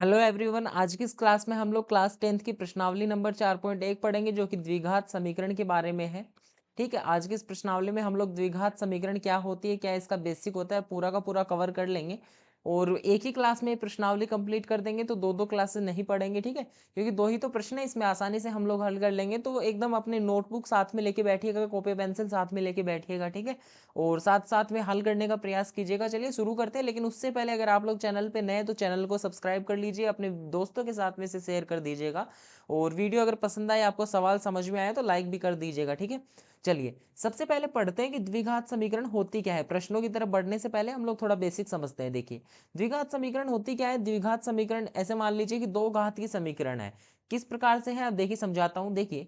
Hello everyone, आज की इस क्लास में हम लोग क्लास 10th की प्रश्नावली नंबर 4.1 पढ़ेंगे जो कि द्विघात समीकरण के बारे में है। ठीक है, आज की इस प्रश्नावली में हम लोग द्विघात समीकरण क्या होती है, क्या इसका बेसिक होता है, पूरा का पूरा कवर कर लेंगे। और एक ही क्लास में ये प्रश्नावली कंप्लीट कर देंगे, तो दो दो क्लासेस नहीं पढ़ेंगे। ठीक है, क्योंकि दो ही तो प्रश्न है, इसमें आसानी से हम लोग हल कर लेंगे। तो एकदम अपने नोटबुक साथ में लेके बैठिएगा, कॉपी पेंसिल साथ में लेके बैठिएगा। ठीक है, और साथ साथ में हल करने का प्रयास कीजिएगा। चलिए शुरू करते हैं, लेकिन उससे पहले अगर आप लोग चैनल पे नए हैं तो चैनल को सब्सक्राइब कर लीजिए, अपने दोस्तों के साथ में से शेयर कर दीजिएगा। और वीडियो अगर पसंद आए, आपको सवाल समझ में आए तो लाइक भी कर दीजिएगा। ठीक है, चलिए सबसे पहले पढ़ते हैं कि द्विघात समीकरण होती क्या है। प्रश्नों की तरफ बढ़ने से पहले हम लोग थोड़ा बेसिक समझते हैं। देखिए, द्विघात समीकरण होती क्या है। द्विघात समीकरण ऐसे मान लीजिए कि दो घात की समीकरण है। किस प्रकार से है, अब देखिए समझाता हूं। देखिए,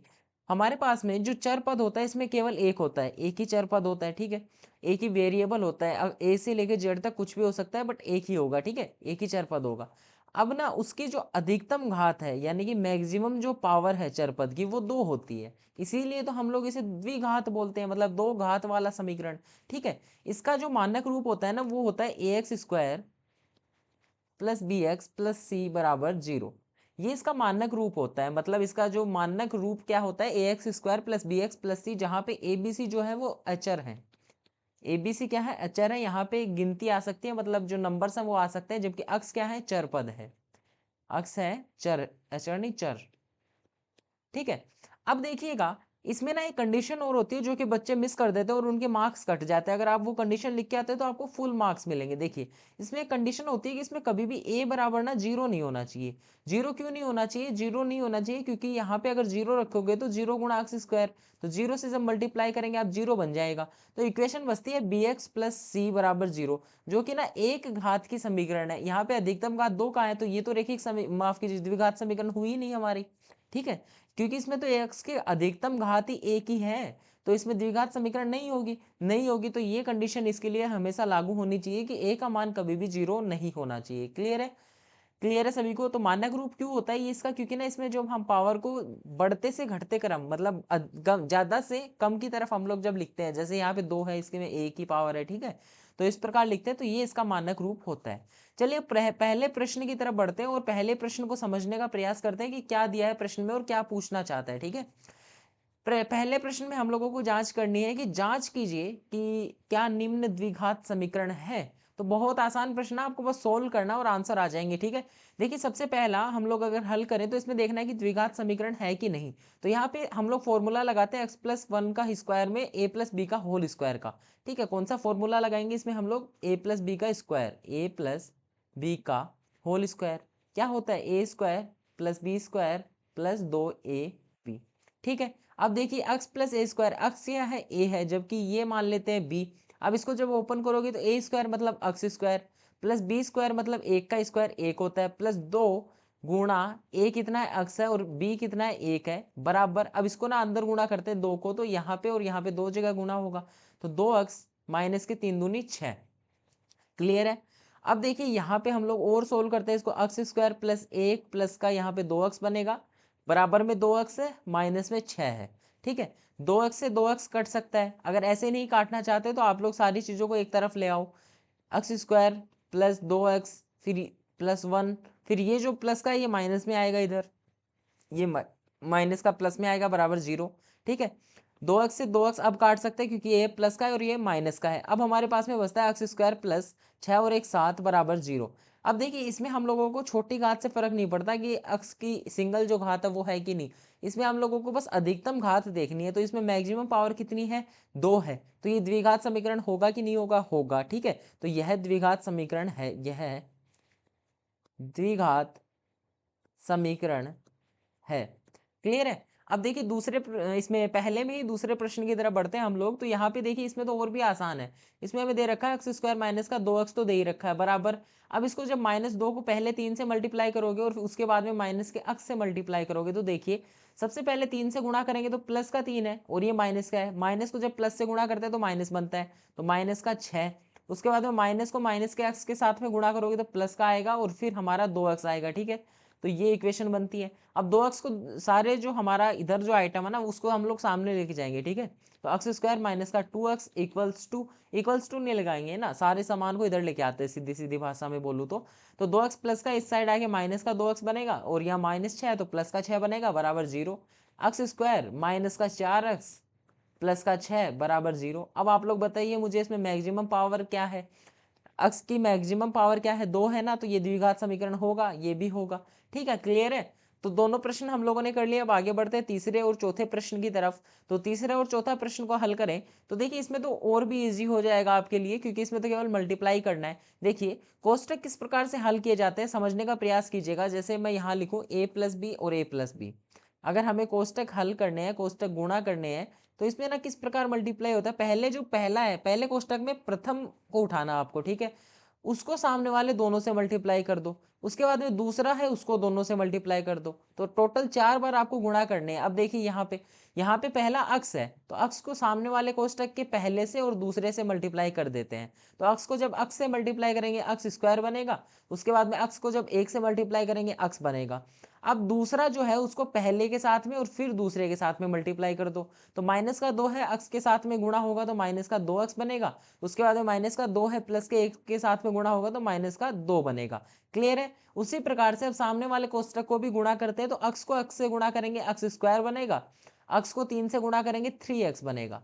हमारे पास में जो चर पद होता है, इसमें केवल एक होता है, एक ही चर पद होता है। ठीक है, एक ही वेरिएबल होता है। अब ए से लेकर जेड तक कुछ भी हो सकता है, बट एक ही होगा। ठीक है, एक ही चर पद होगा। अब ना उसकी जो अधिकतम घात है, यानी कि मैक्सिमम जो पावर है चर पद की, वो दो होती है। इसीलिए तो हम लोग इसे द्विघात बोलते हैं, मतलब दो घात वाला समीकरण। ठीक है, इसका जो मानक रूप होता है ना, वो होता है A X square plus B X plus C बराबर 0। ये इसका मानक रूप होता है। मतलब इसका जो मानक रूप क्या होता है, A X square plus B X plus C, जहाँ पे ए बी सी जो है वो अचर है। एबीसी क्या है, अचर है। यहाँ पे गिनती आ सकती है, मतलब जो नंबर्स हैं वो आ सकते हैं, जबकि अक्स क्या है, चर पद है। अक्स है चर, अचर नहीं चर। ठीक है, अब देखिएगा, इसमें ना एक कंडीशन और होती है जो कि बच्चे मिस कर देते हैं और उनके मार्क्स कट जाते हैं। अगर आप वो कंडीशन लिख के आते हैं तो आपको फुल मार्क्स मिलेंगे। देखिए, इसमें एक कंडीशन होती है कि इसमें कभी भी ए बराबर ना जीरो नहीं होना चाहिए। जीरो क्यों नहीं होना चाहिए, जीरो नहीं होना चाहिए क्योंकि यहाँ पे अगर जीरो रखोगे तो जीरो गुणा एक्स स्क्वायर, तो जीरो से जब मल्टीप्लाई करेंगे आप जीरो बन जाएगा। तो इक्वेशन बचती है बी एक्स प्लस सी बराबर जीरो, जो कि ना एक घात की समीकरण है। यहाँ पे अधिकतम घात दो का है, तो ये तो रैखिक माफ कीजिए, द्विघात समीकरण हुई नहीं हमारी। ठीक है, क्योंकि इसमें तो एक्स के अधिकतम घात ही एक ही है, तो इसमें द्विघात समीकरण नहीं होगी। नहीं होगी तो ये कंडीशन इसके लिए हमेशा लागू होनी चाहिए कि ए का मान कभी भी जीरो नहीं होना चाहिए। क्लियर है, क्लियर है सभी को। तो मानक रूप क्यों होता है ये इसका, क्योंकि ना इसमें जब हम पावर को बढ़ते से घटते क्रम, मतलब ज्यादा से कम की तरफ हम लोग जब लिखते हैं, जैसे यहाँ पे दो है, इसके में एक ही पावर है। ठीक है, तो इस प्रकार लिखते हैं, तो ये इसका मानक रूप होता है। चलिए पहले प्रश्न की तरफ बढ़ते हैं और पहले प्रश्न को समझने का प्रयास करते हैं कि क्या दिया है प्रश्न में और क्या पूछना चाहता है। ठीक है, पहले प्रश्न में हम लोगों को जांच करनी है कि जांच कीजिए कि क्या निम्न द्विघात समीकरण है। तो बहुत आसान प्रश्न है, आपको बस सोल्व करना और आंसर आ जाएंगे। ठीक है, देखिए सबसे पहला हम लोग अगर हल करें तो इसमें देखना है कि द्विघात समीकरण है कि नहीं। तो यहाँ पे हम लोग फॉर्मूला लगाते हैं एक्स प्लस वन का स्क्वायर में ए प्लस बी का होल स्क्वायर का। ठीक है, कौन सा फॉर्मूला लगाएंगे इसमें हम लोग, ए प्लस बी का स्क्वायर, ए प्लस बी का होल स्क्वायर क्या होता है, A square plus B square plus दो ए बी। ठीक है, अब देखिए X plus A square, X क्या है, ए है, जबकि ये मान लेते हैं बी। अब इसको जब ओपन करोगे तो ए स्क्वायर मतलब x square plus B square मतलब एक का स्क्वायर एक होता है, प्लस दो गुणा ए कितना है एक्स है और बी कितना है एक है, बराबर। अब इसको ना अंदर गुणा करते हैं दो को, तो यहाँ पे और यहाँ पे दो जगह गुणा होगा, तो दो एक्स माइनस के तीन दूनी छः। क्लियर है, अब देखिए यहाँ पे हम लोग और सोल्व करते हैं इसको, एक्स स्क्वायर प्लस एक प्लस का यहाँ पे दो एक्स बनेगा, बराबर में दो एक्स है, माइनस में छः है। ठीक है, दो एक्स से दो एक्स कट सकता है। अगर ऐसे नहीं काटना चाहते तो आप लोग सारी चीज़ों को एक तरफ ले आओ, एक्स स्क्वायर प्लस दो एक्स फिर प्लस वन, फिर ये जो प्लस का है ये माइनस में आएगा इधर, ये माइनस का प्लस में आएगा बराबर जीरो। ठीक है, दो एक्स से दो एक्स अब काट सकते हैं क्योंकि ये प्लस का है और ये माइनस का है। अब हमारे पास में बचता है एक्स स्क्वायर प्लस छः और एक सात बराबर जीरो। अब देखिए इसमें हम लोगों को छोटी घात से फर्क नहीं पड़ता कि एक्स की सिंगल जो घात है वो है कि नहीं, इसमें हम लोगों को बस अधिकतम घात देखनी है। तो इसमें मैक्सिमम पावर कितनी है, दो है, तो ये द्विघात समीकरण होगा कि नहीं होगा, होगा। ठीक है, तो यह द्विघात समीकरण है, यह द्विघात समीकरण है। क्लियर है, अब देखिए इसमें पहले में ही दूसरे प्रश्न की तरफ बढ़ते हैं हम लोग। तो यहाँ पे देखिए इसमें तो और भी आसान है। इसमें हमें दे रखा है एक्स स्क्वायर माइनस का दो एक्स तो दे ही रखा है बराबर। अब इसको जब माइनस दो को पहले तीन से मल्टीप्लाई करोगे और उसके बाद में माइनस के एक्स से मल्टीप्लाई करोगे, तो देखिए सबसे पहले तीन से गुणा करेंगे तो प्लस का तीन है और ये माइनस का है, माइनस को जब प्लस से गुणा करते हैं तो माइनस बनता है, तो माइनस का छः। उसके बाद में माइनस को माइनस के एक्स के साथ में गुणा करोगे तो प्लस का आएगा और फिर हमारा दो एक्स आएगा। ठीक है, तो ये इक्वेशन बनती है। अब 2x को सारे जो हमारा इधर जो आइटम है ना उसको हम लोग सामने लेके जाएंगे, ठीक है। तो एक्स स्क्वायर माइनस का 2x इक्वल्स टू नहीं लगाएंगे ना, सारे सामान को इधर लेके आते हैं, सीधी सीधी भाषा में बोलूँ तो 2x प्लस का इस साइड आके माइनस का 2x बनेगा, और यहाँ -6 है तो प्लस का 6 बनेगा बराबर 0। एक्स स्क्वायर माइनस का 4x प्लस का 6 बराबर 0। अब आप लोग बताइए मुझे इसमें मैक्सिमम पावर क्या है। एक्स की मैक्सिमम पावर क्या है, 2 है ना, तो ये द्विघात समीकरण होगा, ये भी होगा। ठीक है, क्लियर है। तो दोनों प्रश्न हम लोगों ने कर लिए। अब आगे बढ़ते हैं तीसरे और चौथे प्रश्न की तरफ। तो तीसरे और चौथा प्रश्न को हल करें तो देखिए इसमें तो और भी इजी हो जाएगा आपके लिए, क्योंकि इसमें तो केवल मल्टीप्लाई करना है। देखिए कोष्टक किस प्रकार से हल किए जाते हैं समझने का प्रयास कीजिएगा। जैसे मैं यहाँ लिखूँ a प्लस बी और a प्लस बी, अगर हमें कोष्टक हल करने हैं, कोष्टक गुणा करने हैं, तो इसमें ना किस प्रकार मल्टीप्लाई होता है। पहले जो पहला है, पहले कोष्टक में प्रथम को उठाना आपको, ठीक है, उसको सामने वाले दोनों से मल्टीप्लाई कर दो। उसके बाद में दूसरा है, उसको दोनों से मल्टीप्लाई कर दो। तो टोटल 4 बार आपको गुणा करने हैं। अब देखिए यहाँ पे पहला अक्स है, तो अक्स को सामने वाले कोष्टक के पहले से और दूसरे से मल्टीप्लाई कर देते हैं। तो अक्स को जब अक्स से मल्टीप्लाई करेंगे अक्स स्क्वायर बनेगा, उसके बाद में अक्स को जब 1 से मल्टीप्लाई करेंगे अक्स बनेगा। अब दूसरा जो है उसको पहले के साथ में और फिर दूसरे के साथ में मल्टीप्लाई कर दो। तो -2 है, अक्स के साथ में गुणा होगा तो -2x बनेगा। उसके बाद में -2 है, प्लस के 1 के साथ में गुणा होगा तो -2 बनेगा। क्लियर है। उसी प्रकार से अब सामने वाले कोष्टक को भी गुणा करते हैं, तो अक्स को अक्स से गुणा करेंगे अक्स स्क्वायर बनेगा, अक्स को 3 से गुणा करेंगे 3x बनेगा।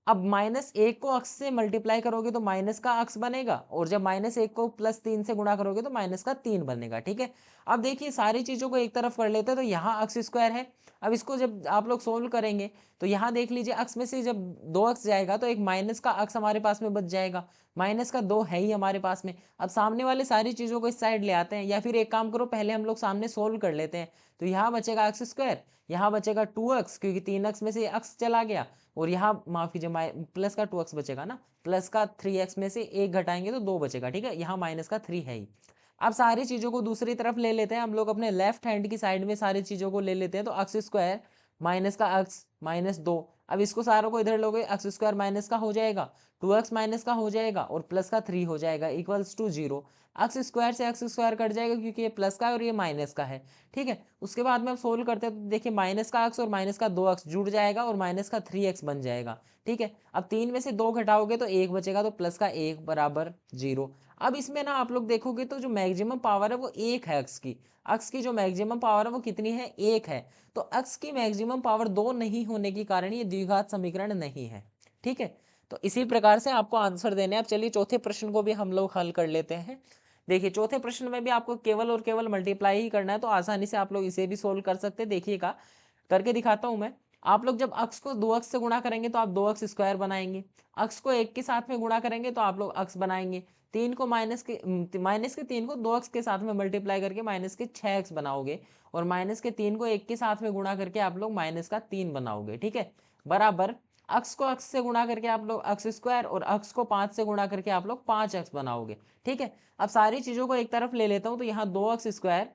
अब -1 को अक्स से मल्टीप्लाई करोगे तो माइनस का अक्स बनेगा, और जब -1 को +3 से गुणा करोगे तो -3 बनेगा। ठीक है, अब देखिए सारी चीज़ों को एक तरफ कर लेते हैं। तो यहाँ अक्स स्क्वायर है, अब इसको जब आप लोग सोल्व करेंगे तो यहाँ देख लीजिए अक्स में से जब 2x जाएगा तो एक माइनस का अक्स हमारे पास में बच जाएगा, -2 है ही हमारे पास में। अब सामने वाले सारी चीज़ों को इस साइड ले आते हैं, या फिर एक काम करो पहले हम लोग सामने सोल्व कर लेते हैं। तो यहाँ बचेगा एक्स स्क्वायर, यहाँ बचेगा 2x, क्योंकि 3x में से अक्स चला गया, और यहाँ माफ कीजिए प्लस का 2x बचेगा ना, प्लस का 3x में से 1 घटाएंगे तो 2 बचेगा। ठीक है, यहाँ माइनस का 3 है ही। अब सारी चीज़ों को दूसरी तरफ ले लेते हैं हम लोग, अपने लेफ्ट हैंड की साइड में सारी चीज़ों को ले लेते हैं। तो एक्स स्क्वायर माइनस का एक्स -2, अब इसको सारों को इधर लोगे, एक्स स्क्वायर माइनस का हो जाएगा, 2x माइनस का हो जाएगा, और प्लस का 3 हो जाएगा, इक्वल्स टू 0। एक्स स्क्वायर से एक्स स्क्वायर कट जाएगा, क्योंकि ये प्लस का है और ये माइनस का है। ठीक है, उसके बाद में अब सोल्व करते हैं तो देखिए माइनस का एक्स और माइनस का 2x जुड़ जाएगा और माइनस का 3x बन जाएगा। ठीक है, अब 3 में से 2 घटाओगे तो 1 बचेगा, तो प्लस का 1 बराबर 0। अब इसमें ना आप लोग देखोगे तो जो मैक्सिमम पावर है वो 1 है अक्स की जो मैक्सिमम पावर है वो कितनी है, 1 है। तो अक्स की मैक्सिमम पावर 2 नहीं होने के कारण ये द्विघात समीकरण नहीं है। ठीक है, तो इसी प्रकार से आपको आंसर देने हैं। अब चलिए चौथे प्रश्न को भी हम लोग हल कर लेते हैं। देखिए चौथे प्रश्न में भी आपको केवल और केवल मल्टीप्लाई ही करना है, तो आसानी से आप लोग इसे भी सोल्व कर सकते हैं। देखिएगा करके दिखाता हूं मैं। आप लोग जब अक्स को 2x से गुणा करेंगे तो आप 2x स्क्वायर बनाएंगे, अक्स को 1 के साथ में गुणा करेंगे तो आप लोग अक्स बनाएंगे, 3 को माइनस के 3 को 2x के साथ में मल्टीप्लाई करके -6x बनाओगे, और -3 को 1 के साथ में गुणा करके आप लोग -3 बनाओगे। ठीक है, बराबर अक्स को अक्स से गुणा करके आप लोग अक्स स्क्वायर, और अक्स को 5 से गुणा करके आप लोग 5x बनाओगे। ठीक है, अब सारी चीज़ों को एक तरफ ले लेता हूँ। तो यहाँ 2x स्क्वायर,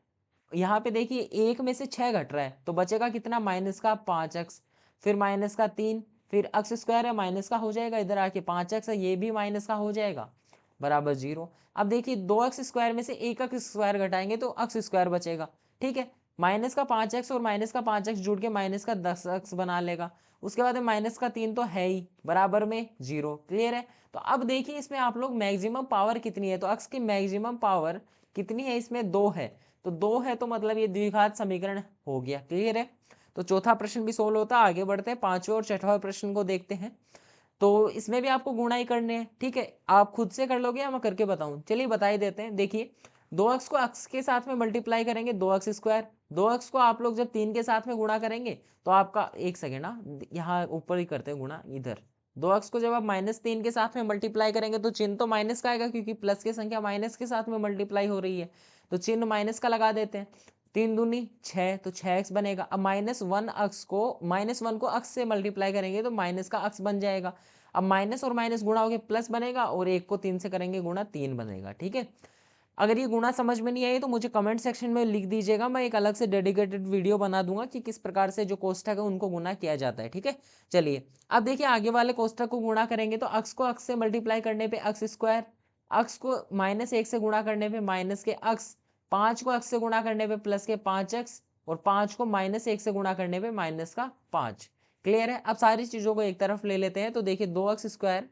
यहाँ पे देखिए 1 में से 6 घट रहा है, तो बचेगा कितना, -5x, फिर -3, फिर एक्स स्क्वायर है माइनस का हो जाएगा, इधर आके 5x है ये भी माइनस का हो जाएगा, बराबर 0। अब देखिए 2x स्क्वायर में से 1x स्क्वायर घटाएंगे तो x स्क्वायर बचेगा। ठीक है, माइनस का 5x और माइनस का 5x जुड़ के माइनस का 10x बना लेगा। उसके बाद -3 तो है ही, बराबर में 0। क्लियर है। तो अब देखिए इसमें आप लोग मैक्सिमम पावर कितनी है, तो x की मैक्सिमम पावर कितनी है, इसमें 2 है। तो 2 है तो मतलब ये द्विघात समीकरण हो गया। क्लियर है। तो चौथा प्रश्न भी सोल्व होता है। आगे बढ़ते हैं पांचवें और छठवें प्रश्न को देखते हैं। तो इसमें भी आपको गुणा ही करने हैं। ठीक है, आप खुद से कर लोगे या मैं करके बताऊं, चलिए बता ही देते हैं। देखिए 2x को x के साथ में मल्टीप्लाई करेंगे 2x स्क्वायर, 2x को आप लोग जब 3 के साथ में गुणा करेंगे तो आपका, एक सेकेंड ना, यहाँ ऊपर ही करते हैं गुणा, इधर 2x को जब आप -3 के साथ में मल्टीप्लाई करेंगे तो चिन्ह तो माइनस का आएगा, क्योंकि प्लस की संख्या माइनस के साथ में मल्टीप्लाई हो रही है, तो चिन्ह माइनस का लगा देते हैं। 3 दूनी 6, तो 6x बनेगा। अब -1 को अक्स से मल्टीप्लाई करेंगे तो माइनस का अक्स बन जाएगा। अब माइनस और माइनस गुणा होकर प्लस बनेगा, और 1 को 3 से करेंगे गुणा, 3 बनेगा। ठीक है, अगर ये गुणा समझ में नहीं आई तो मुझे कमेंट सेक्शन में लिख दीजिएगा, मैं एक अलग से डेडिकेटेड वीडियो बना दूंगा कि किस प्रकार से जो कोष्टक है उनको गुणा किया जाता है। ठीक है, चलिए अब देखिए आगे वाले कोष्टक को गुणा करेंगे तो अक्स को अक्स से मल्टीप्लाई करने पे अक्स स्क्वायर, अक्स को -1 से गुणा करने पे माइनस के अक्स, 5 को x से गुणा करने पे प्लस के 5x और 5 को -1 से गुणा करने पे माइनस का 5। क्लियर है। अब सारी चीजों को एक तरफ ले लेते हैं तो देखिए 2x²,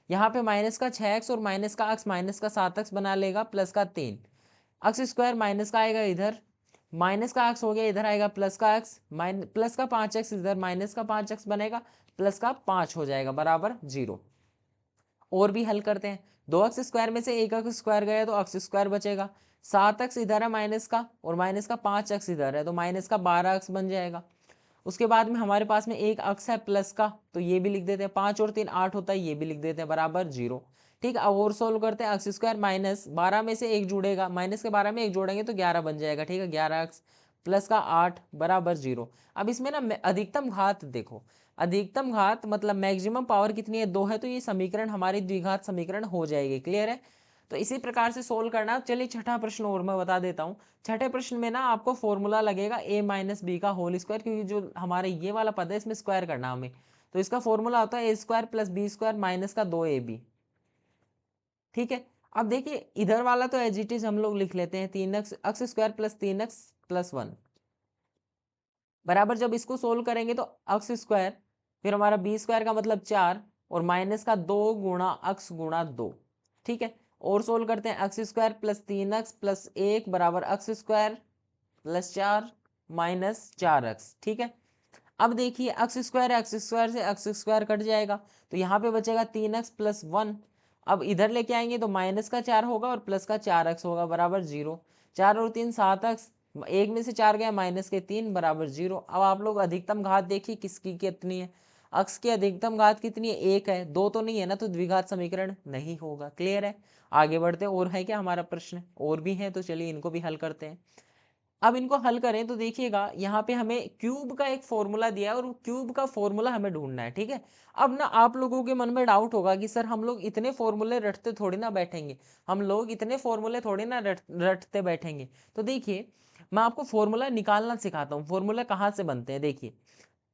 यहाँ पे माइनस का 6x और माइनस का x माइनस का 7x बना लेगा प्लस का 3 x² माइनस का आएगा इधर, माइनस का x हो गया, इधर आएगा प्लस का x, प्लस का 5x इधर माइनस का 5x बनेगा, प्लस का 5 हो जाएगा बराबर 0। और भी हल करते हैं, 2x² में से 1x² गया तो x² बचेगा, 7x इधर है माइनस का और माइनस का 5x इधर है तो माइनस का 12x बन जाएगा। उसके बाद में हमारे पास में एक अक्स है प्लस का, तो ये भी लिख देते हैं, 5 और 3 8 होता है, ये भी लिख देते हैं बराबर 0। ठीक है, अब और सोल्व करते हैं, x² माइनस 12 में से 1 जुड़ेगा, माइनस के 12 में 1 जोड़ेंगे तो 11 बन जाएगा। ठीक है, 11x प्लस का 8 बराबर 0। अब इसमें ना अधिकतम घात देखो, अधिकतम घात मतलब मैक्सिमम पावर कितनी है, 2 है, तो ये समीकरण हमारी द्विघात समीकरण हो जाएगी। क्लियर है, तो इसी प्रकार से सोल्व करना। चलिए छठा प्रश्न और मैं बता देता हूँ। छठे प्रश्न में ना आपको फॉर्मूला लगेगा a माइनस बी का होल स्क्वायर, क्योंकि जो हमारे ये वाला पद है इसमें स्क्वायर करना हमें, तो इसका फॉर्मूला होता है a² प्लस b² माइनस का 2ab। ठीक है, अब देखिए इधर वाला तो एज इट इज हम लोग लिख लेते हैं 3x² प्लस 3x प्लस 1 बराबर, जब इसको सोल्व करेंगे तो x², फिर हमारा b² का मतलब 4 और माइनस का 2 गुणा x गुणा 2। ठीक है, और सोल्व करते हैं, x² प्लस 3x प्लस 1 बराबर x² प्लस 4 माइनस 4x। ठीक है, अब देखिए x² से x² कट जाएगा तो यहाँ पे बचेगा 3x प्लस 1। अब इधर लेके आएंगे तो माइनस का 4 होगा और प्लस का 4x होगा बराबर 0। 4 और 3 7x, एक में से 4 गया माइनस के 3 बराबर 0। अब आप लोग अधिकतम घात देखिए किसकी कितनी है, x की अधिकतम घात कितनी है, 1 है, 2 तो नहीं है ना, तो द्विघात समीकरण नहीं होगा। क्लियर है, आगे बढ़ते हैं। और है क्या हमारा प्रश्न, और भी है, तो चलिए इनको भी हल करते हैं। अब इनको हल करें तो देखिएगा यहाँ पे हमें क्यूब का एक फॉर्मूला दिया है और क्यूब का फॉर्मूला हमें ढूंढना है। ठीक है, अब ना आप लोगों के मन में डाउट होगा कि सर हम लोग इतने फॉर्मूले रटते थोड़ी ना बैठेंगे, हम लोग इतने फॉर्मूले थोड़ी ना रटते बैठेंगे। तो देखिए मैं आपको फॉर्मूला निकालना सिखाता हूँ। फॉर्मूला कहाँ से बनते हैं, देखिए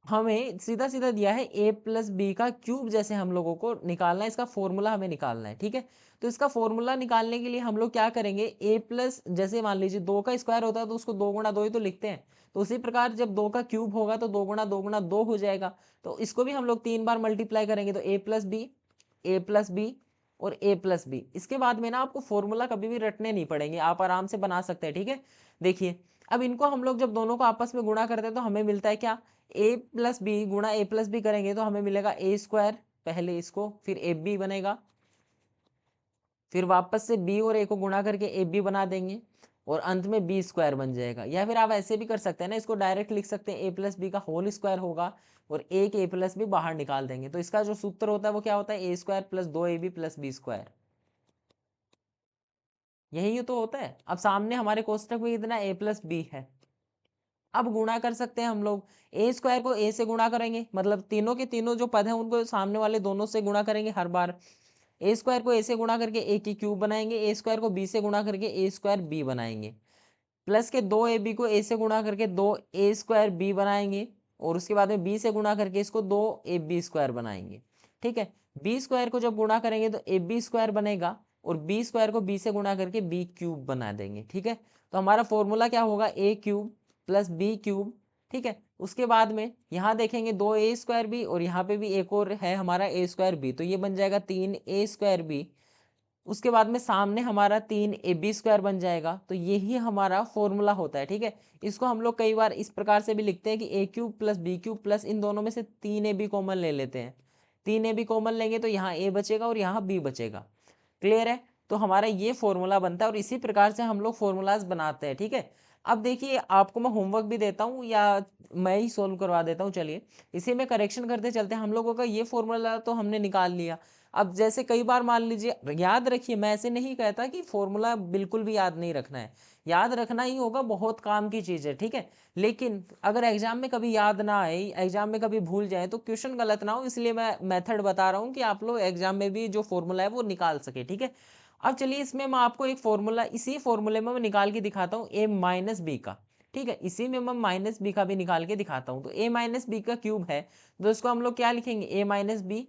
हमें सीधा सीधा दिया है a प्लस बी का क्यूब, जैसे हम लोगों को निकालना है, इसका फॉर्मूला हमें निकालना है। ठीक है, तो इसका फॉर्मूला निकालने के लिए हम लोग क्या करेंगे, a प्लस, जैसे मान लीजिए 2 का स्क्वायर होता है तो उसको 2 गुणा 2 ही तो लिखते हैं, तो उसी प्रकार जब 2 का क्यूब होगा तो 2 गुणा 2 गुणा 2 हो जाएगा, तो इसको भी हम लोग 3 बार मल्टीप्लाई करेंगे तो a plus b, a plus b और a प्लस बी। इसके बाद में ना आपको फॉर्मूला कभी भी रटने नहीं पड़ेंगे, आप आराम से बना सकते हैं। ठीक है, देखिए अब इनको हम लोग जब दोनों को आपस में गुणा करते हैं तो हमें मिलता है क्या, a प्लस बी गुणा a प्लस बी करेंगे तो हमें मिलेगा a², पहले इसको, फिर ए बी बनेगा, फिर वापस से b और a को गुणा करके ए बी बना देंगे और अंत में b² बन जाएगा। या फिर आप ऐसे भी कर सकते हैं ना, इसको डायरेक्ट लिख सकते हैं a प्लस बी का होल स्क्वायर होगा और एक a प्लस बी बाहर निकाल देंगे, तो इसका जो सूत्र होता है वो क्या होता है, a² plus 2ab plus b²। यही तो होता है। अब सामने हमारे कोष्टक में कितना a प्लस बी है, अब गुणा कर सकते हैं हम लोग, a² को a से गुणा करेंगे, मतलब तीनों के तीनों जो पद हैं उनको सामने वाले दोनों से गुणा करेंगे हर बार। a² को a से गुणा करके a की क्यूब बनाएंगे, a² को b से गुणा करके a² b बनाएंगे, प्लस के 2ab को a से गुणा करके 2a² b बनाएंगे और उसके बाद में b से गुणा करके इसको 2ab² बनाएंगे। ठीक है, b² को जब गुणा करेंगे तो ab² बनेगा और b² को b से गुणा करके b³ बना देंगे। ठीक है, तो हमारा फॉर्मूला क्या होगा, a³ प्लस b³। ठीक है, उसके बाद में यहाँ देखेंगे 2a² और यहाँ पे भी एक और है हमारा a²b, तो ये बन जाएगा 3a²b। उसके बाद में सामने हमारा 3ab² बन जाएगा, तो यही हमारा फॉर्मूला होता है। ठीक है, इसको हम लोग कई बार इस प्रकार से भी लिखते हैं कि a³ प्लस b³ प्लस इन दोनों में से 3ab कॉमन ले लेते हैं, 3ab कॉमन लेंगे तो यहाँ a बचेगा और यहाँ b बचेगा। क्लियर है, तो हमारा ये फॉर्मूला बनता है और इसी प्रकार से हम लोग फॉर्मूलाज बनाते हैं। ठीक है, अब देखिए आपको मैं होमवर्क भी देता हूँ या मैं ही सोल्व करवा देता हूँ। चलिए इसी में करेक्शन करते चलते हैं। हम लोगों का ये फॉर्मूला तो हमने निकाल लिया। अब जैसे कई बार मान लीजिए, याद रखिए मैं ऐसे नहीं कहता कि फॉर्मूला बिल्कुल भी याद नहीं रखना है, याद रखना ही होगा, बहुत काम की चीज़ है। ठीक है, लेकिन अगर एग्जाम में कभी याद ना आए, एग्जाम में कभी भूल जाए तो क्वेश्चन गलत ना हो, इसलिए मैं मेथड बता रहा हूँ कि आप लोग एग्जाम में भी जो फॉर्मूला है वो निकाल सके। ठीक है, अब चलिए इसमें मैं आपको एक फॉर्मूला, इसी फॉर्मूले में मैं निकाल के दिखाता हूँ a माइनस बी का। ठीक है, इसी में मैं माइनस बी का भी निकाल के दिखाता हूँ। तो a माइनस बी का क्यूब है, तो इसको हम लोग क्या लिखेंगे, a minus b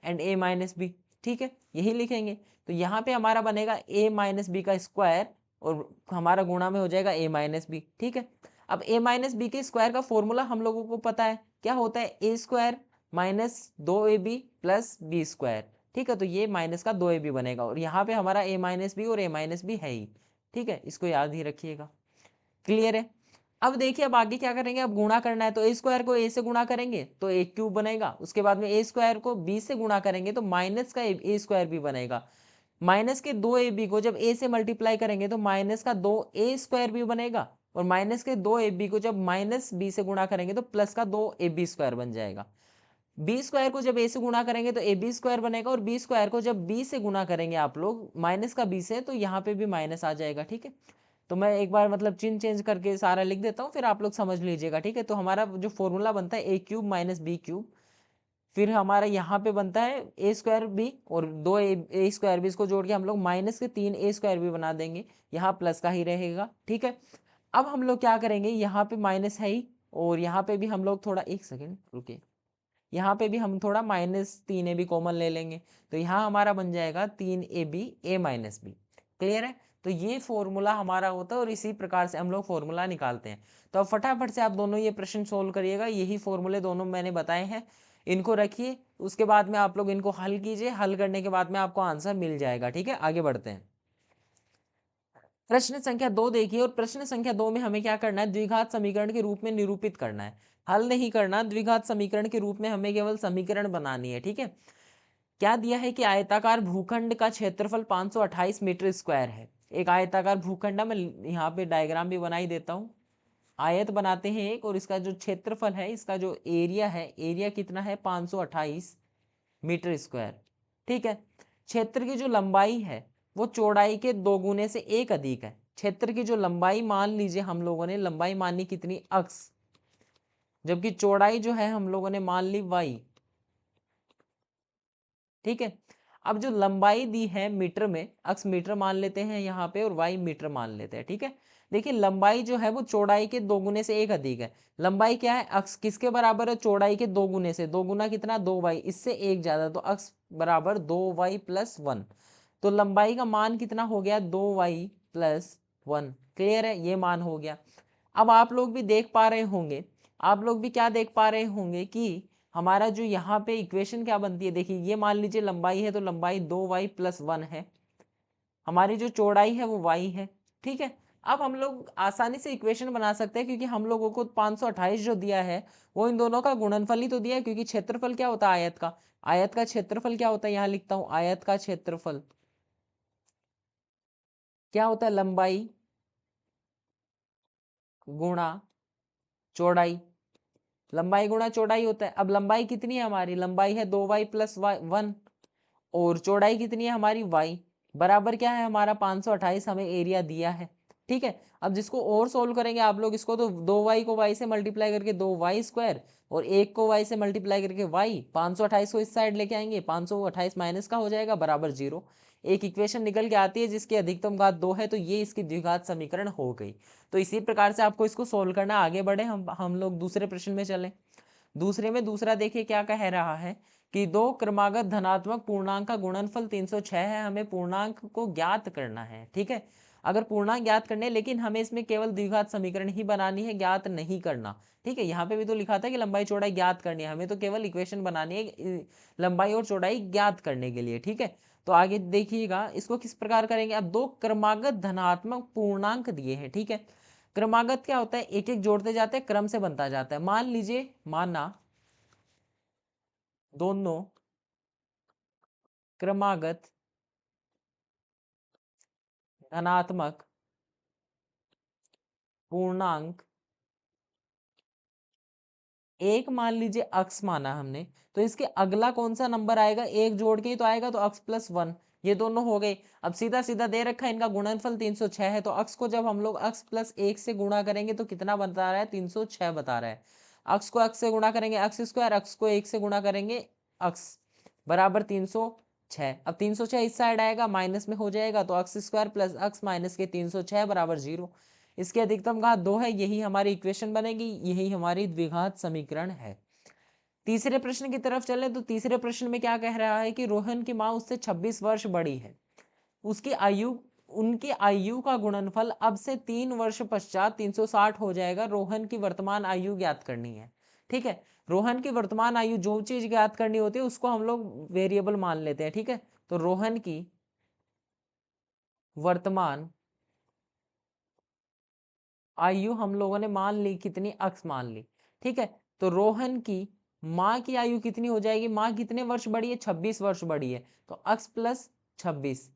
and a minus b. ठीक है, यही लिखेंगे। तो यहाँ पे हमारा बनेगा a माइनस बी का स्क्वायर और हमारा गुणा में हो जाएगा a माइनस बी। ठीक है, अब a माइनस बी के स्क्वायर का फॉर्मूला हम लोगों को पता है, क्या होता है, a square minus 2ab plus B square. ठीक है, तो ये माइनस का 2ab बनेगा, और यहाँ पे हमारा a माइनस बी और a माइनस बी है ही। ठीक है, इसको याद ही रखिएगा। क्लियर है। अब देखिए, अब आगे क्या करेंगे, अब गुणा करना है, तो ए स्क्वायर को ए से गुणा करेंगे तो ए क्यूब बनेगा, उसके बाद में ए स्क्वायर को बी से गुणा करेंगे तो माइनस का ए स्क्वायर भी बनेगा, माइनस के 2ab को जब a से मल्टीप्लाई करेंगे तो माइनस का 2a स्क्वायर भी बनेगा, और माइनस के 2ab को जब माइनस b से गुणा करेंगे तो प्लस का 2ab स्क्वायर बन जाएगा। b स्क्वायर को जब a से गुणा करेंगे तो ab स्क्वायर बनेगा, और b स्क्वायर को जब b से गुणा करेंगे आप लोग माइनस का b से, तो यहाँ पे भी माइनस आ जाएगा। ठीक है, तो मैं एक बार मतलब चिन्ह चेंज करके सारा लिख देता हूँ, फिर आप लोग समझ लीजिएगा। ठीक है, तो हमारा जो फॉर्मूला बनता है a cube minus b cube, फिर हमारा यहाँ पे बनता है ए स्क्वायर बी, और 2a स्क्वायर भी, इसको जोड़ के हम लोग माइनस के 3a स्क्वायर भी बना देंगे, यहाँ प्लस का ही रहेगा। ठीक है, अब हम लोग क्या करेंगे, यहाँ पे माइनस है ही, और यहाँ पे भी हम लोग थोड़ा, एक सेकेंड रुके, यहाँ पे भी हम थोड़ा -3a भी कॉमन ले लेंगे, तो यहाँ हमारा बन जाएगा 3ab a minus B. Clear है, तो ये फॉर्मूला हमारा होता है, और इसी प्रकार से हम लोग फॉर्मूला निकालते हैं। तो अब फटाफट से आप दोनों ये प्रश्न सोल्व करिएगा, यही फॉर्मूले दोनों मैंने बताए हैं, इनको रखिए, उसके बाद में आप लोग इनको हल कीजिए, हल करने के बाद में आपको आंसर मिल जाएगा। ठीक है, आगे बढ़ते हैं। प्रश्न संख्या 2 देखिए, और प्रश्न संख्या 2 में हमें क्या करना है, द्विघात समीकरण के रूप में निरूपित करना है, हल नहीं करना, द्विघात समीकरण के रूप में हमें केवल समीकरण बनानी है। ठीक है, क्या दिया है कि आयताकार भूखंड का क्षेत्रफल 528 मीटर स्क्वायर है। एक आयताकार भूखंड है, मैं यहाँ पे डायग्राम भी बना ही देता हूँ। आयत बनाते हैं एक, और इसका जो क्षेत्रफल है, इसका जो एरिया है, एरिया कितना है, 528 मीटर स्क्वायर। ठीक है, क्षेत्र की जो लंबाई है वो चौड़ाई के 2 गुने से 1 अधिक है। क्षेत्र की जो लंबाई मान लीजिए, हम लोगों ने लंबाई मानी कितनी, x, जबकि चौड़ाई जो है हम लोगों ने मान ली y। ठीक है, अब जो लंबाई दी है मीटर में, x मीटर मान लेते हैं यहाँ पे, और y मीटर मान लेते हैं। ठीक है, देखिए लंबाई जो है वो चौड़ाई के 2 गुने से 1 अधिक है। लंबाई क्या है, x किसके बराबर है, चौड़ाई के 2 गुने से, 2 गुना कितना, 2y, इससे 1 ज्यादा, तो x बराबर 2y प्लस 1। तो लंबाई का मान कितना हो गया, 2y प्लस 1। क्लियर है, ये मान हो गया। अब आप लोग भी देख पा रहे होंगे, आप लोग भी क्या देख पा रहे होंगे कि हमारा जो यहाँ पे इक्वेशन क्या बनती है, देखिए ये मान लीजिए लंबाई है, तो लंबाई 2y प्लस 1 है, हमारी जो चौड़ाई है वो y है। ठीक है, अब हम लोग आसानी से इक्वेशन बना सकते हैं, क्योंकि हम लोगों को 528 जो दिया है वो इन दोनों का गुणनफल ही तो दिया है, क्योंकि क्षेत्रफल क्या होता है आयत का, आयत का क्षेत्रफल क्या होता है, यहाँ लिखता हूँ, आयत का क्षेत्रफल क्या होता है, लंबाई गुणा चौड़ाई, लंबाई गुणा चौड़ाई होता है। अब लंबाई कितनी है हमारी, लंबाई है 2y प्लस 1, और चौड़ाई कितनी है हमारी, y, बराबर क्या है हमारा 528 हमें एरिया दिया है। ठीक है, अब जिसको और सोल्व करेंगे आप लोग इसको, तो 2y को y से मल्टीप्लाई करके 2y स्क्वायर, और 1 को y से मल्टीप्लाई करके y, 528 को इस साइड लेके आएंगे, 528 माइनस का हो जाएगा, बराबर 0। एक इक्वेशन निकल के आती है जिसकी अधिकतम घात 2 है, तो ये इसकी द्विघात समीकरण हो गई। तो इसी प्रकार से आपको इसको सोल्व करना, आगे बढ़े हम लोग दूसरे प्रश्न में चलें। दूसरे में दूसरा देखिए क्या कह रहा है कि दो क्रमागत धनात्मक पूर्णांक का गुणनफल 306 है, हमें पूर्णांक को ज्ञात करना है। ठीक है, अगर पूर्णांक ज्ञात करने, लेकिन हमें इसमें केवल द्विघात समीकरण ही बनानी है, ज्ञात नहीं करना। ठीक है, यहाँ पे भी तो लिखा था कि लंबाई चौड़ाई ज्ञात करनी है, हमें तो केवल इक्वेशन बनानी है लंबाई और चौड़ाई ज्ञात करने के लिए। ठीक है, तो आगे देखिएगा इसको किस प्रकार करेंगे। अब दो क्रमागत धनात्मक पूर्णांक दिए हैं। ठीक है, क्रमागत क्या होता है, एक एक जोड़ते जाते हैं, क्रम से बनता जाता है। मान लीजिए, माना दोनों क्रमागत धनात्मक पूर्णांक, एक मान लीजिए अक्स माना हमने, तो इसके अगला कौन सा नंबर आएगा, एक जोड़ के ही तो आएगा, तो अक्स प्लस 1, ये दोनों हो गए। अब सीधा सीधा दे रखा है, इनका गुणनफल 306 है, तो अक्स को जब हम लोग अक्स प्लस 1 से गुणा करेंगे तो कितना बता रहा है, 306 बता रहा है। अक्स को अक्स से गुणा करेंगे अक्स स्क्वायर, अक्स को 1 से गुणा करेंगे अक्स, बराबर 306। अब 306 इस साइड आएगा, माइनस में हो जाएगा, तो अक्स स्क्वायर प्लस अक्स माइनस के 306 बराबर 0। इसकी अधिकतम घात 2 है, यही हमारी इक्वेशन बनेगी, यही हमारी द्विघात समीकरण है। तीसरे प्रश्न की तरफ चले, तो तीसरे प्रश्न में क्या कह रहा है कि रोहन की मां उससे 26 वर्ष बड़ी है, उसकी आयु उनकी आयु का गुणनफल अब से 3 वर्ष पश्चात 360 हो जाएगा। रोहन की वर्तमान आयु ज्ञात करनी है। ठीक है, रोहन की वर्तमान आयु जो चीज ज्ञात करनी होती है उसको हम लोग वेरिएबल मान लेते हैं। ठीक है, तो रोहन की वर्तमान आयु हम लोगों ने मान ली कितनी, x मान ली। ठीक है, तो रोहन की माँ की आयु कितनी हो जाएगी, माँ कितने वर्ष बड़ी है, 26 वर्ष बड़ी है, तो x प्लस 26,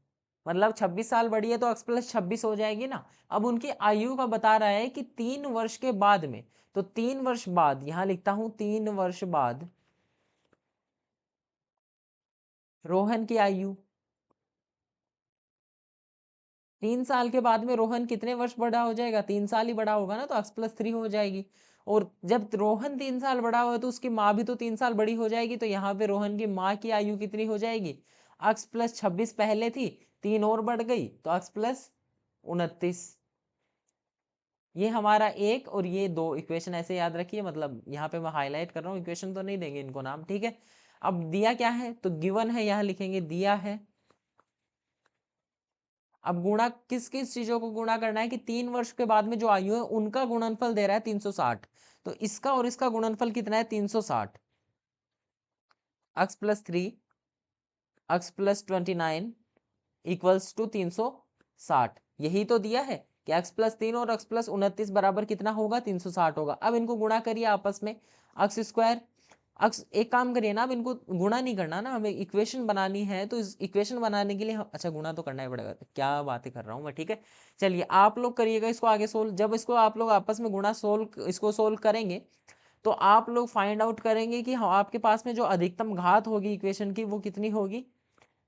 मतलब 26 साल बड़ी है तो x प्लस 26 हो जाएगी ना। अब उनकी आयु का बता रहा है कि 3 वर्ष के बाद में, तो 3 वर्ष बाद यहां लिखता हूं 3 वर्ष बाद रोहन की आयु, 3 साल के बाद में रोहन कितने वर्ष बड़ा हो जाएगा, 3 साल ही बड़ा होगा ना, तो x+3 हो जाएगी। और जब रोहन 3 साल बड़ा हुआ तो उसकी माँ भी तो 3 साल बड़ी हो जाएगी, तो यहाँ पे रोहन की माँ की आयु कितनी हो जाएगी, x+26 पहले थी, 3 और बढ़ गई तो x+29। ये हमारा एक और ये दो इक्वेशन ऐसे याद रखिए, मतलब यहाँ पे मैं हाईलाइट कर रहा हूँ, इक्वेशन तो नहीं देंगे इनको नाम। ठीक है, अब दिया क्या है, तो गिवन है, यहाँ लिखेंगे दिया है। अब गुणा किस किस चीजों को गुणा करना है कि 3 वर्ष के बाद में जो आयु है उनका गुणनफल दे रहा है 360, तो इसका और इसका गुणनफल कितना है 360, x+3 x+29 इक्वल्स टू 360। यही तो दिया है कि x+3 और x+29 बराबर कितना होगा, 360 होगा। अब इनको गुणा करिए आपस में, x², अक्स एक काम करिए ना, अब इनको गुणा नहीं करना ना, हमें इक्वेशन बनानी है, तो इस इक्वेशन बनाने के लिए अच्छा गुणा तो करना ही पड़ेगा, क्या बातें कर रहा हूँ मैं। ठीक है, चलिए आप लोग करिएगा इसको आगे सोल्व। जब इसको आप लोग आपस में गुणा सोल्व, इसको सोल्व करेंगे तो आप लोग फाइंड आउट करेंगे कि हाँ, आपके पास में जो अधिकतम घात होगी इक्वेशन की वो कितनी होगी,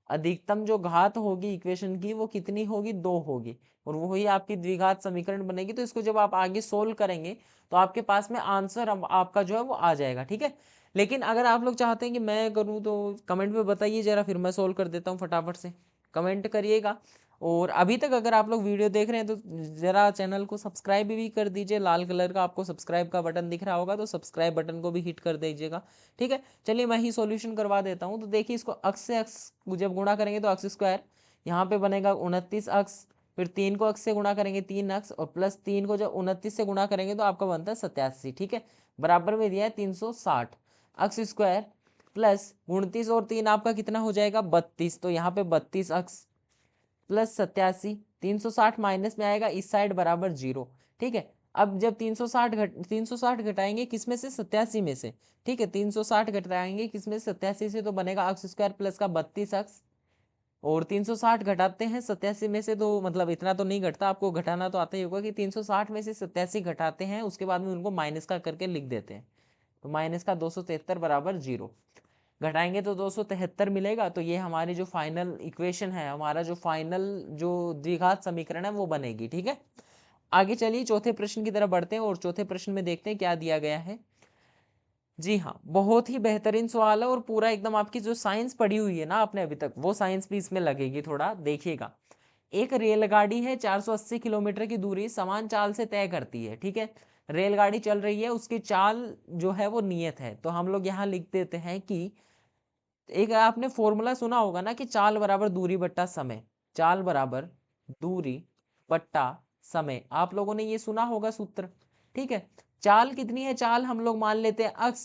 अधिकतम जो घात होगी इक्वेशन की वो कितनी होगी, 2 होगी, और वही आपकी द्विघात समीकरण बनेगी। तो इसको जब आप आगे सोल्व करेंगे तो आपके पास में आंसर आपका जो है वो आ जाएगा। ठीक है, लेकिन अगर आप लोग चाहते हैं कि मैं करूं तो कमेंट में बताइए जरा, फिर मैं सोल्व कर देता हूं फटाफट से, कमेंट करिएगा। और अभी तक अगर आप लोग वीडियो देख रहे हैं तो जरा चैनल को सब्सक्राइब भी कर दीजिए, लाल कलर का आपको सब्सक्राइब का बटन दिख रहा होगा तो सब्सक्राइब बटन को भी हिट कर दीजिएगा। ठीक है, चलिए मैं ही सॉल्यूशन करवा देता हूं। तो देखिए इसको अक्स से अक्स जब गुणा करेंगे तो x², यहाँ पे बनेगा 29x, फिर 3 को अक्स से गुणा करेंगे 3x, और +3 को जब 29 से गुणा करेंगे तो आपका बनता है 87। ठीक है, बराबर में दिया है 360, x² प्लस 29 और 3 आपका कितना हो जाएगा 32, तो यहाँ पे 32x प्लस 87, 360 माइनस में आएगा इस साइड बराबर 0। ठीक है, अब जब 360 घटाएंगे किस में से, 87 में से। ठीक है, 360 घटाएंगे किस में से, 87 से, तो बनेगा x² प्लस का 32x, और 360 घटाते हैं 87 में से, तो मतलब इतना तो नहीं घटता, आपको घटाना तो आता ही होगा कि 360 में से 87 घटाते हैं, उसके बाद में उनको माइनस का करके लिख देते हैं, तो माइनस का 273 बराबर 0। घटाएंगे तो 273 मिलेगा, तो ये हमारी जो फाइनल इक्वेशन है, हमारा जो फाइनल जो द्विघात समीकरण है वो बनेगी। ठीक है, आगे चलिए चौथे प्रश्न की तरफ बढ़ते हैं, और चौथे प्रश्न में देखते हैं क्या दिया गया है। जी हाँ, बहुत ही बेहतरीन सवाल है, और पूरा एकदम आपकी जो साइंस पढ़ी हुई है ना आपने अभी तक, वो साइंस भी इसमें लगेगी। थोड़ा देखिएगा, एक रेलगाड़ी है, 480 किलोमीटर की दूरी समान चाल से तय करती है। ठीक है, रेलगाड़ी चल रही है, उसकी चाल जो है वो नियत है, तो हम लोग यहाँ लिख देते हैं कि एक आपने फॉर्मूला सुना होगा ना कि चाल बराबर दूरी बट्टा समय, चाल बराबर दूरी बट्टा समय, आप लोगों ने ये सुना होगा सूत्र। ठीक है, चाल कितनी है, चाल हम लोग मान लेते हैं अक्स,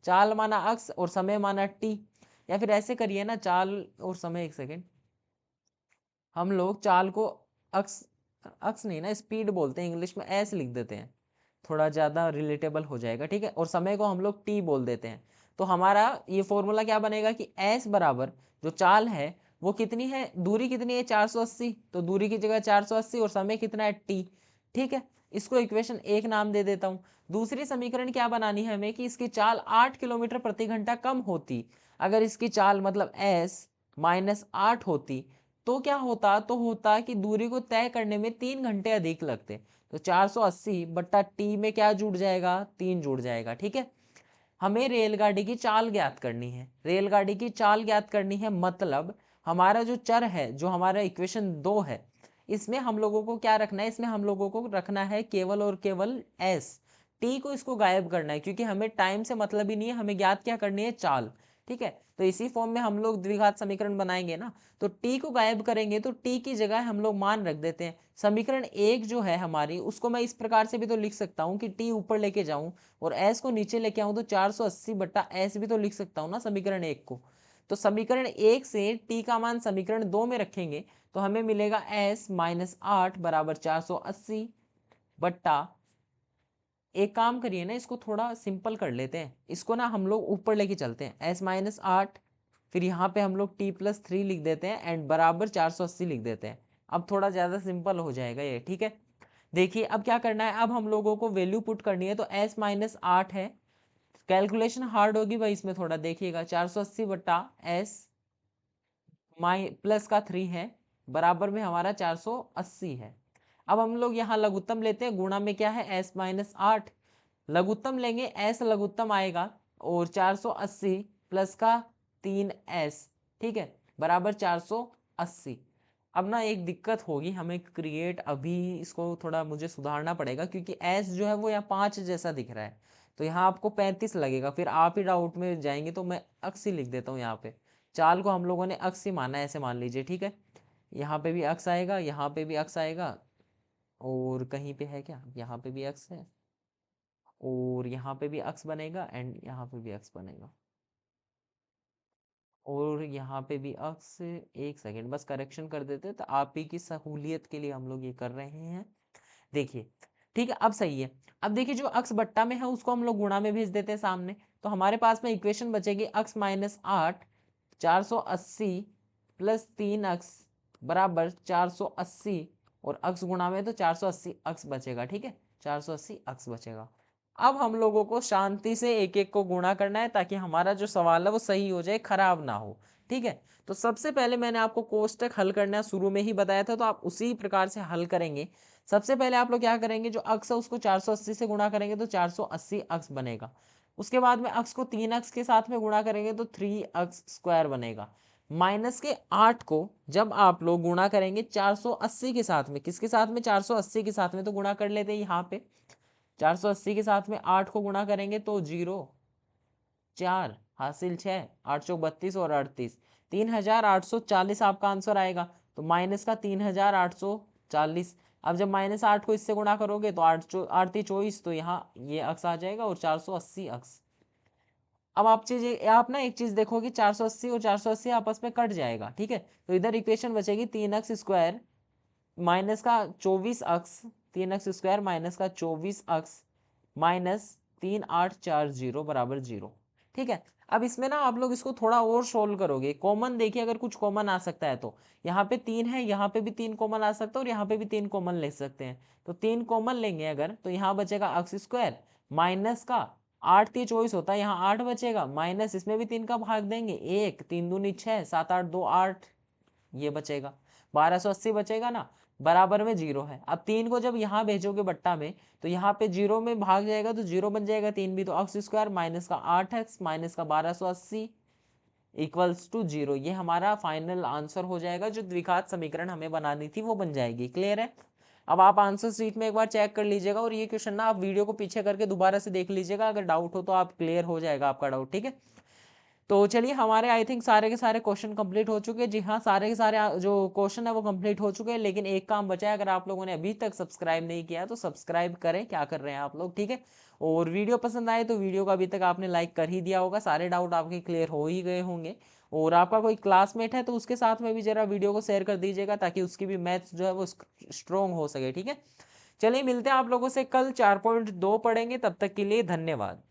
चाल माना अक्स और समय माना टी, या फिर ऐसे करिए ना, चाल और समय, एक सेकेंड, हम लोग चाल को अक्स, अक्स नहीं ना, स्पीड बोलते हैं इंग्लिश में, ऐसे लिख देते हैं, थोड़ा ज़्यादा रिलेटेबल हो जाएगा। ठीक है, और समय को हम लोग टी बोल देते हैं, तो हमारा ये फॉर्मूला क्या बनेगा कि एस बराबर जो चाल है वो कितनी है, दूरी कितनी है 480, तो दूरी की जगह 480, और समय कितना है टी। ठीक है, इसको इक्वेशन 1 नाम दे देता हूँ। दूसरी समीकरण क्या बनानी है हमें कि इसकी चाल 8 किलोमीटर प्रति घंटा कम होती, अगर इसकी चाल मतलब एस -8 होती तो क्या होता, तो होता कि दूरी को तय करने में 3 घंटे अधिक लगते, तो 480 बट्टा टी में क्या जुड़ जाएगा, 3 जुड़ जाएगा। ठीक है, हमें रेलगाड़ी की चाल ज्ञात करनी है, रेलगाड़ी की चाल ज्ञात करनी है, मतलब हमारा जो चर है, जो हमारा इक्वेशन 2 है, इसमें हम लोगों को क्या रखना है, इसमें हम लोगों को रखना है केवल और केवल एस, टी को इसको गायब करना है, क्योंकि हमें टाइम से मतलब ही नहीं है, हमें ज्ञात क्या करनी है, चाल। ठीक है। तो इसी फॉर्म में हम लोग द्विघात समीकरण बनाएंगे ना, तो टी को गायब करेंगे तो टी की जगह हम लोग मान रख देते हैं। समीकरण 1 जो है हमारी, उसको मैं इस प्रकार से भी तो लिख सकता हूँ कि टी ऊपर लेके जाऊं और एस को नीचे लेके आऊं, तो 480 बट्टा एस भी तो लिख सकता हूँ ना समीकरण 1 को। तो समीकरण 1 से टी का मान समीकरण 2 में रखेंगे तो हमें मिलेगा एस माइनस 8 बराबर 480 बट्टा, एक काम करिए ना, इसको थोड़ा सिंपल कर लेते हैं, इसको ना हम लोग ऊपर लेके चलते हैं, एस माइनस 8, फिर यहाँ पे हम लोग टी प्लस 3 लिख देते हैं एंड बराबर 480 लिख देते हैं। अब थोड़ा ज़्यादा सिंपल हो जाएगा ये, ठीक है। देखिए अब क्या करना है, अब हम लोगों को वैल्यू पुट करनी है, तो एस माइनस 8 है, कैलकुलेशन हार्ड होगी भाई इसमें थोड़ा, देखिएगा 480 बट्टा एस माइ प्लस का 3 है, बराबर में हमारा 480 है। अब हम लोग यहाँ लघुत्तम लेते हैं, गुणा में क्या है एस माइनस 8, लघुत्तम लेंगे एस लघुत्तम आएगा और 480 प्लस का 3s, ठीक है, बराबर 480। अब ना एक दिक्कत होगी हमें क्रिएट, अभी इसको थोड़ा मुझे सुधारना पड़ेगा क्योंकि s जो है वो यहाँ 5 जैसा दिख रहा है, तो यहाँ आपको 35 लगेगा, फिर आप ही डाउट में जाएंगे, तो मैं 80 लिख देता हूँ यहाँ पे। चाल को हम लोगों ने अक्स ही माना है, ऐसे मान लीजिए, ठीक है। यहाँ पे भी अक्स आएगा, यहाँ पे भी अक्स आएगा, और कहीं पे है क्या, यहाँ पे भी अक्स है, और यहाँ पे भी अक्स बनेगा एंड यहाँ पे भी अक्स बनेगा, और यहाँ पे भी अक्स। एक सेकेंड बस करेक्शन कर देते, तो आप ही की सहूलियत के लिए हम लोग ये कर रहे हैं। देखिए ठीक है, अब सही है। अब देखिए जो अक्स बट्टा में है उसको हम लोग गुणा में भेज देते हैं सामने, तो हमारे पास में इक्वेशन बचेगी अक्स माइनस 8 480 प्लस 3 अक्स बराबर 480, और अक्स गुणा में तो 480 अक्स बचेगा, ठीक है, 480 अक्स बचेगा। अब हम लोगों को शांति से एक एक को गुणा करना है ताकि हमारा जो सवाल है वो सही हो जाए, खराब ना हो, ठीक है। तो सबसे पहले मैंने आपको कोष्टक हल करना शुरू में ही बताया था, तो आप उसी प्रकार से हल करेंगे। सबसे पहले आप लोग क्या करेंगे, जो अक्स है उसको 480 से गुणा करेंगे तो 480 अक्स बनेगा। उसके बाद में अक्स को 3 अक्स के साथ में गुणा करेंगे तो 3 अक्स स्क्वायर बनेगा। माइनस के 8 को जब आप लोग गुणा करेंगे 480 के साथ में, किसके साथ में, 480 के साथ में, तो गुणा कर लेते हैं यहाँ पे 480 के साथ में 8 को गुणा करेंगे तो 0 4 हासिल 6 8 चौक 32 और 38, 3840 आपका आंसर आएगा। तो माइनस का 3840, अब जब माइनस 8 को इससे गुणा करोगे तो 8 24, तो यहाँ ये अक्स आ जाएगा और 480 अक्स। अब आप ना एक चीज देखोगे, 480 और 480 आपस में कट जाएगा, ठीक है, तो इधर इक्वेशन बचेगी 3 अक्स स्क्वायर माइनस का 24 अक्स, 3 अक्स स्क्वायर माइनस का 24 अक्स माइनस 3840 बराबर 0, ठीक है। अब इसमें ना आप लोग इसको थोड़ा और सोल्व करोगे, कॉमन देखिए अगर कुछ कॉमन आ सकता है, तो यहाँ पे 3 है, यहाँ पे भी 3 कॉमन आ सकता है और यहाँ पे भी 3 कॉमन ले सकते हैं, तो 3 कॉमन लेंगे अगर, तो यहाँ बचेगा अक्स स्क्वायर माइनस का 8 3 24 होता है, यहाँ 8 बचेगा, माइनस इसमें भी 3 का भाग देंगे, 1 3 दूनी 6 7 8 2 8, ये बचेगा 1280 बचेगा ना, बराबर में 0 है। अब 3 को जब यहाँ भेजोगे बट्टा में, तो यहाँ पे 0 में भाग जाएगा तो 0 बन जाएगा 3 भी, तो अक्स स्क्वायर माइनस का 8 एक्स माइनस का 1280 इक्वल्स टू 0, ये हमारा फाइनल आंसर हो जाएगा। जो द्विघात समीकरण हमें बनानी थी वो बन जाएगी। क्लियर है। अब आप आंसर शीट में एक बार चेक कर लीजिएगा, और ये क्वेश्चन ना आप वीडियो को पीछे करके दोबारा से देख लीजिएगा, अगर डाउट हो तो आप क्लियर हो जाएगा आपका डाउट, ठीक है। तो चलिए हमारे आई थिंक सारे के सारे क्वेश्चन कंप्लीट हो चुके हैं। जी हाँ, सारे के सारे जो क्वेश्चन है वो कंप्लीट हो चुके हैं, लेकिन एक काम बचा है, अगर आप लोगों ने अभी तक सब्सक्राइब नहीं किया तो सब्सक्राइब करें। क्या कर रहे हैं आप लोग, ठीक है। और वीडियो पसंद आए तो वीडियो को अभी तक आपने लाइक कर ही दिया होगा, सारे डाउट आपके क्लियर हो ही गए होंगे। और आपका कोई क्लासमेट है तो उसके साथ में भी जरा वीडियो को शेयर कर दीजिएगा, ताकि उसकी भी मैथ्स जो है वो स्ट्रॉन्ग हो सके, ठीक है। चलिए मिलते हैं आप लोगों से कल, 4.2 पढ़ेंगे, तब तक के लिए धन्यवाद।